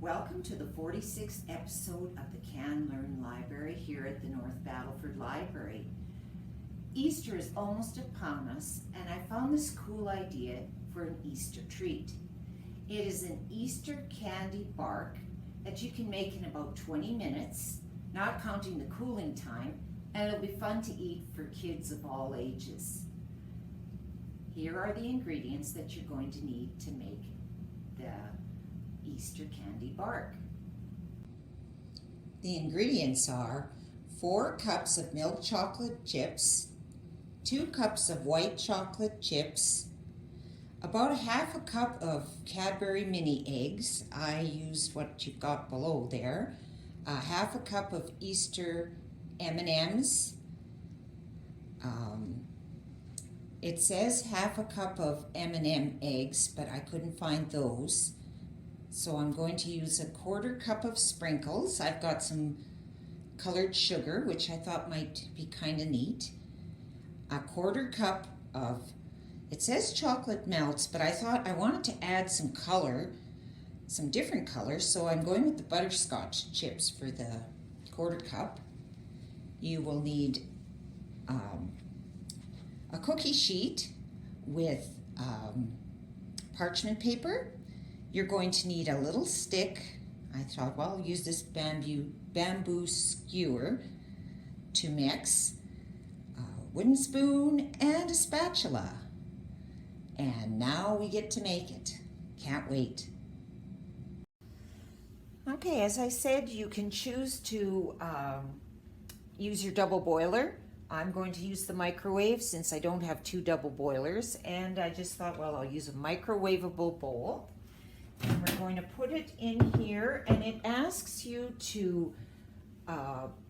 Welcome to the 46th episode of the Can Learn Library here at the North Battleford Library. Easter is almost upon us, and I found this cool idea for an Easter treat. It is an Easter candy bark that you can make in about 20 minutes, not counting the cooling time, and it'll be fun to eat for kids of all ages. Here are the ingredients that you're going to need to make the Easter candy bark. The ingredients are 4 cups of milk chocolate chips, 2 cups of white chocolate chips, about ½ a cup of Cadbury mini eggs. I used what you've got below there. ½ a cup of Easter M&Ms. It says ½ a cup of M&M eggs, but I couldn't find those. So I'm going to use ¼ cup of sprinkles. I've got some colored sugar, which I thought might be kind of neat. ¼ cup of, it says chocolate melts, but I thought I wanted to add some color, some different colors, so I'm going with the butterscotch chips for the ¼ cup. You will need a cookie sheet with parchment paper. You're going to need a little stick. I thought, well, I'll use this bamboo skewer to mix, a wooden spoon, and a spatula. And now we get to make it. Can't wait. Okay, as I said, you can choose to use your double boiler. I'm going to use the microwave since I don't have 2 double boilers, and I just thought, well, I'll use a microwavable bowl. And we're going to put it in here, and it asks you to,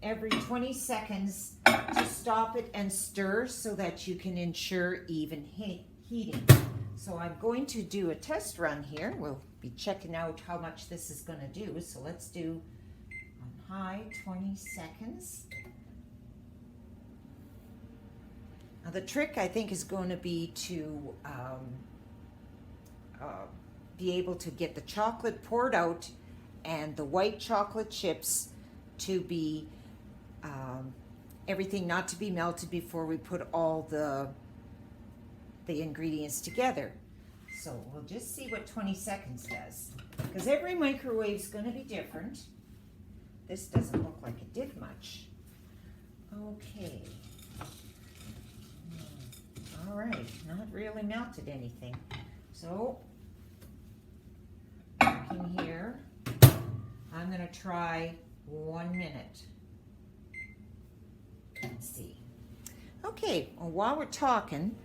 every 20 seconds, to stop it and stir so that you can ensure even heating. So I'm going to do a test run here. We'll be checking out how much this is going to do. So let's do on high, 20 seconds. Now the trick, I think, is going to be to be able to get the chocolate poured out and the white chocolate chips to be, everything not to be melted before we put all the ingredients together. So we'll just see what 20 seconds does, because every microwave is going to be different. This doesn't look like it did much. Okay. All right, not really melted anything. So in here, I'm going to try 1 minute. Let's see. Okay, well, while we're talking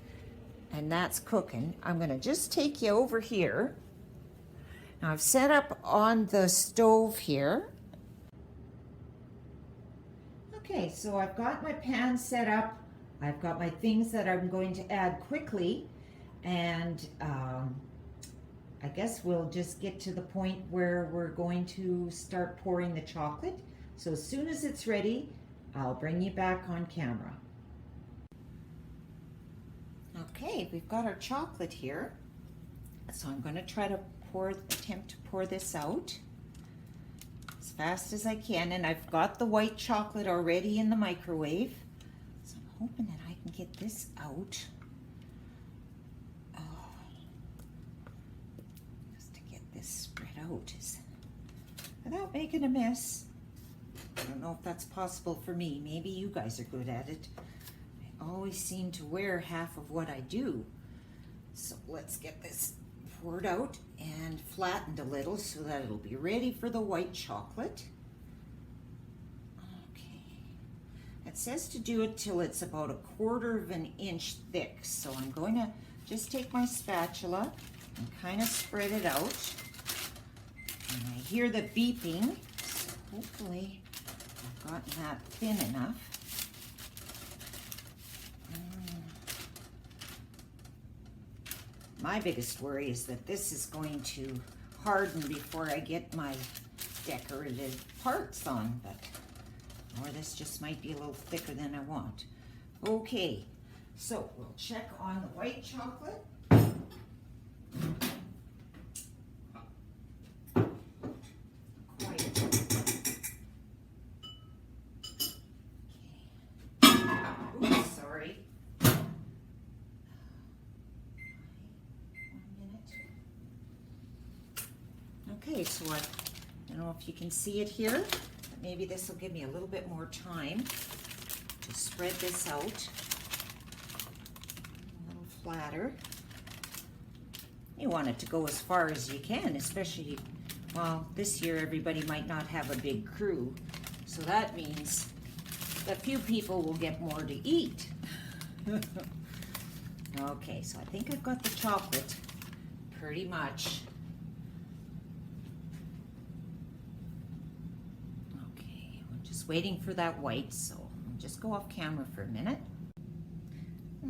and that's cooking, I'm going to just take you over here. Now I've set up on the stove here. Okay, so I've got my pan set up. I've got my things that I'm going to add quickly, and I guess we'll just get to the point where we're going to start pouring the chocolate. So as soon as it's ready, I'll bring you back on camera. Okay, we've got our chocolate here. So I'm going to try to attempt to pour this out as fast as I can. And I've got the white chocolate already in the microwave. So I'm hoping that I can get this out. Spread out without making a mess. I don't know if that's possible for me. Maybe you guys are good at it. I always seem to wear half of what I do. So let's get this poured out and flattened a little so that it'll be ready for the white chocolate. Okay. It says to do it till it's about 1/4 of an inch thick. So I'm going to just take my spatula and kind of spread it out. And I hear the beeping, so hopefully I've gotten that thin enough. My biggest worry is that this is going to harden before I get my decorative parts on, or this just might be a little thicker than I want. Okay, so we'll check on the white chocolate. Okay, so I don't know if you can see it here, but maybe this will give me a little bit more time to spread this out a little flatter. You want it to go as far as you can, especially, well, this year everybody might not have a big crew, so that means that few people will get more to eat. Okay, so I think I've got the chocolate pretty much. Okay, I'm just waiting for that white, so I'll just go off camera for a minute.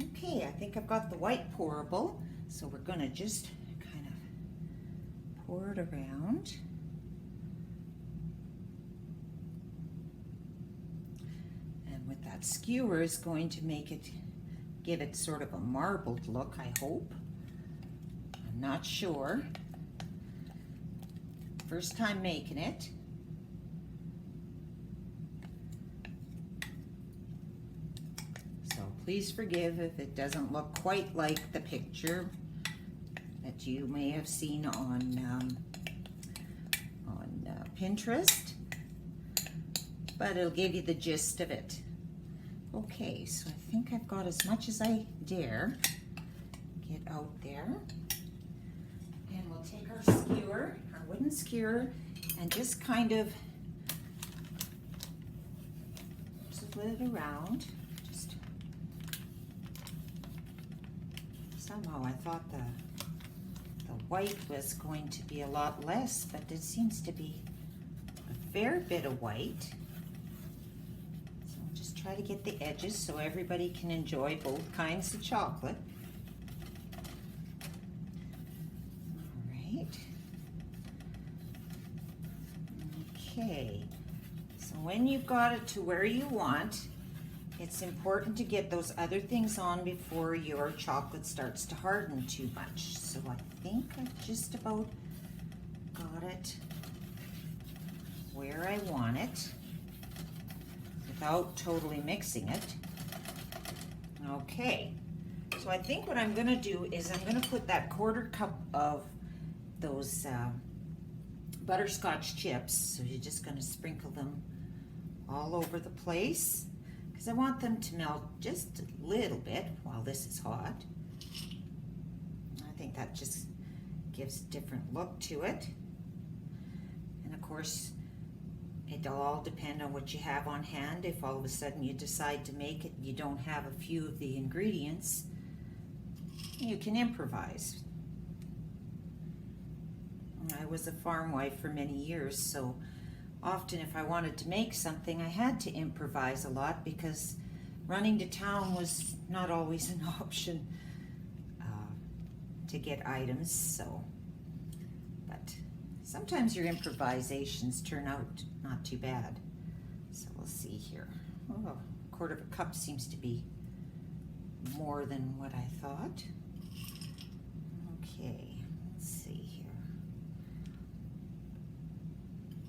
Okay, I think I've got the white pourable, so we're gonna just kind of pour it around. And with that skewer is going to make it, give it sort of a marbled look, I hope. I'm not sure. First time making it. So please forgive if it doesn't look quite like the picture that you may have seen on Pinterest, but it'll give you the gist of it. Okay, so I think I've got as much as I dare get out there. And we'll take our skewer, our wooden skewer, and just kind of split it around. Just somehow I thought the white was going to be a lot less, but it seems to be a fair bit of white. Try to get the edges so everybody can enjoy both kinds of chocolate. All right. Okay. So when you've got it to where you want, it's important to get those other things on before your chocolate starts to harden too much. So I think I've just about got it where I want it, without totally mixing it. Okay, so I think what I'm gonna do is I'm gonna put that 1/4 cup of those butterscotch chips, so you're just gonna sprinkle them all over the place, because I want them to melt just a little bit while this is hot. I think that just gives a different look to it. And of course, it'll all depend on what you have on hand. If all of a sudden you decide to make it, you don't have a few of the ingredients, you can improvise. I was a farm wife for many years, so often if I wanted to make something, I had to improvise a lot because running to town was not always an option to get items. So, but sometimes your improvisations turn out not too bad. So we'll see here. Oh, 1/4 cup seems to be more than what I thought. Okay, let's see here.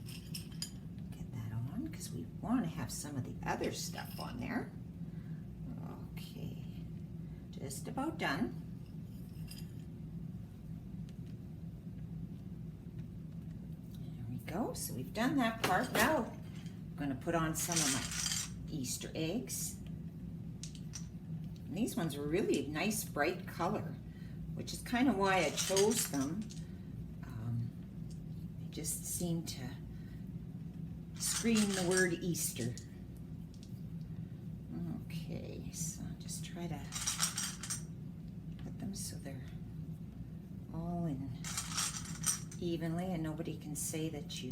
Get that on because we want to have some of the other stuff on there. Okay, just about done. Go. So we've done that part. Now I'm going to put on some of my Easter eggs. And these ones were really a nice bright color, which is kind of why I chose them. They just seem to scream the word Easter. Okay, so just try to put them so they're all in evenly and nobody can say that you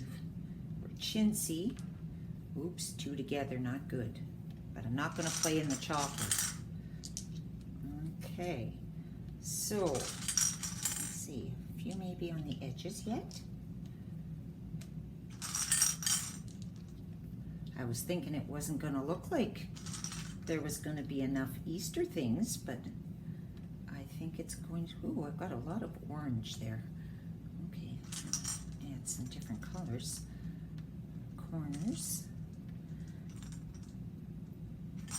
were chintzy. Oops, 2 together, not good. But I'm not going to play in the chocolate. Okay, so let's see, a few maybe on the edges yet. I was thinking it wasn't going to look like there was going to be enough Easter things, but I think it's going to, ooh, I've got a lot of orange there. Add some different colors. Corners. I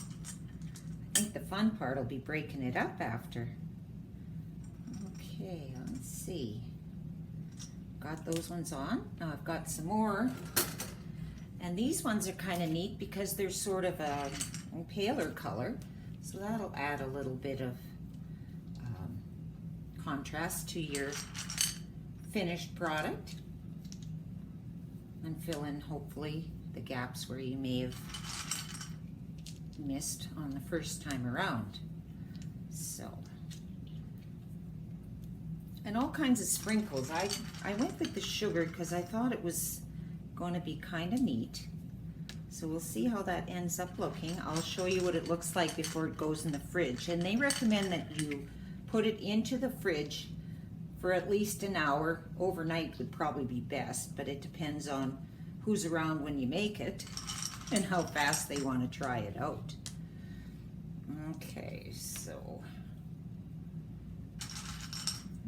think the fun part will be breaking it up after. Okay, let's see. got those ones on. Now I've got some more. And these ones are kind of neat because they're sort of a paler color. So that'll add a little bit of contrast to your finished product and fill in hopefully the gaps where you may have missed on the first time around. So, and all kinds of sprinkles. I went with the sugar because I thought it was going to be kind of neat. So we'll see how that ends up looking. I'll show you what it looks like before it goes in the fridge. And they recommend that you put it into the fridge for at least an hour. Overnight would probably be best, but it depends on who's around when you make it and how fast they want to try it out. Okay, so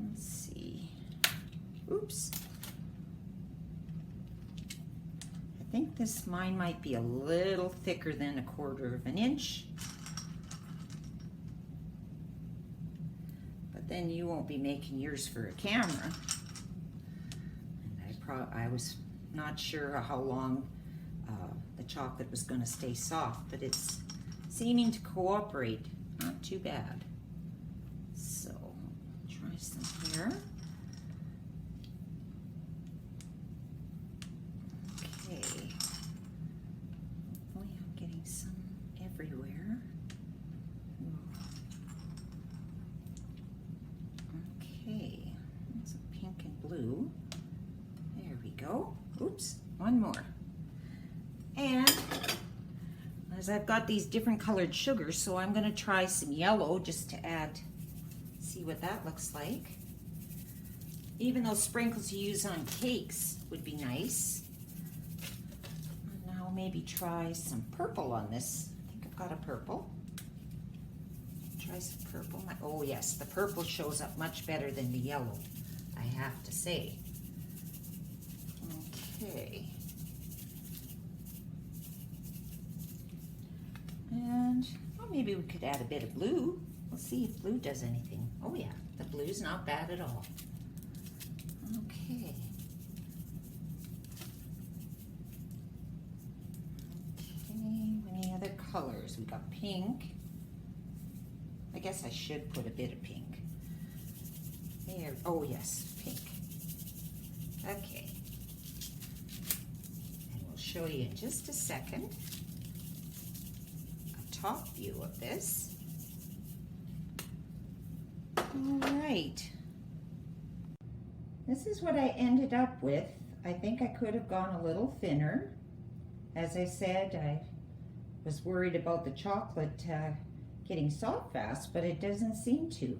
let's see. Oops. I think mine might be a little thicker than 1/4 inch. But then you won't be making yours for a camera. And I was not sure how long the chocolate was going to stay soft, but it's seeming to cooperate. Not too bad. So, try some here. Okay. Hopefully I'm getting some everywhere. Okay. That's a pink and blue. There we go. Oops, one more. And as I've got these different colored sugars, so I'm going to try some yellow just to add, see what that looks like. Even those sprinkles you use on cakes would be nice. And now maybe try some purple on this. I think I've got a purple. Try some purple. Oh yes, the purple shows up much better than the yellow, I have to say. Okay. And well, maybe we could add a bit of blue. We'll see if blue does anything. Oh yeah, the blue's not bad at all. Okay. Okay, any other colors? We got pink. I guess I should put a bit of pink. There, oh yes, pink. Okay. And we'll show you in just a second top view of this. All right. This is what I ended up with. I think I could have gone a little thinner. As I said, I was worried about the chocolate getting soft fast, but it doesn't seem to.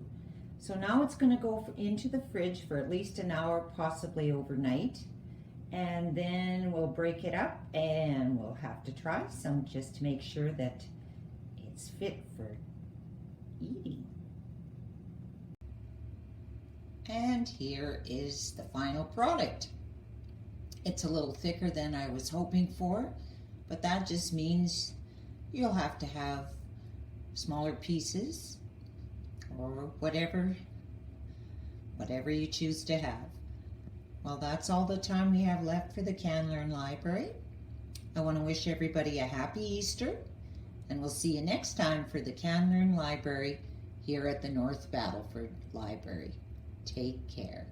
So now it's going to go into the fridge for at least an hour, possibly overnight. And then we'll break it up and we'll have to try some just to make sure that it's fit for eating. And here is the final product. It's a little thicker than I was hoping for, but that just means you'll have to have smaller pieces or whatever you choose to have. Well, that's all the time we have left for the Can Learn Library. I want to wish everybody a happy Easter, and we'll see you next time for the Can Learn Library here at the North Battleford Library. Take care.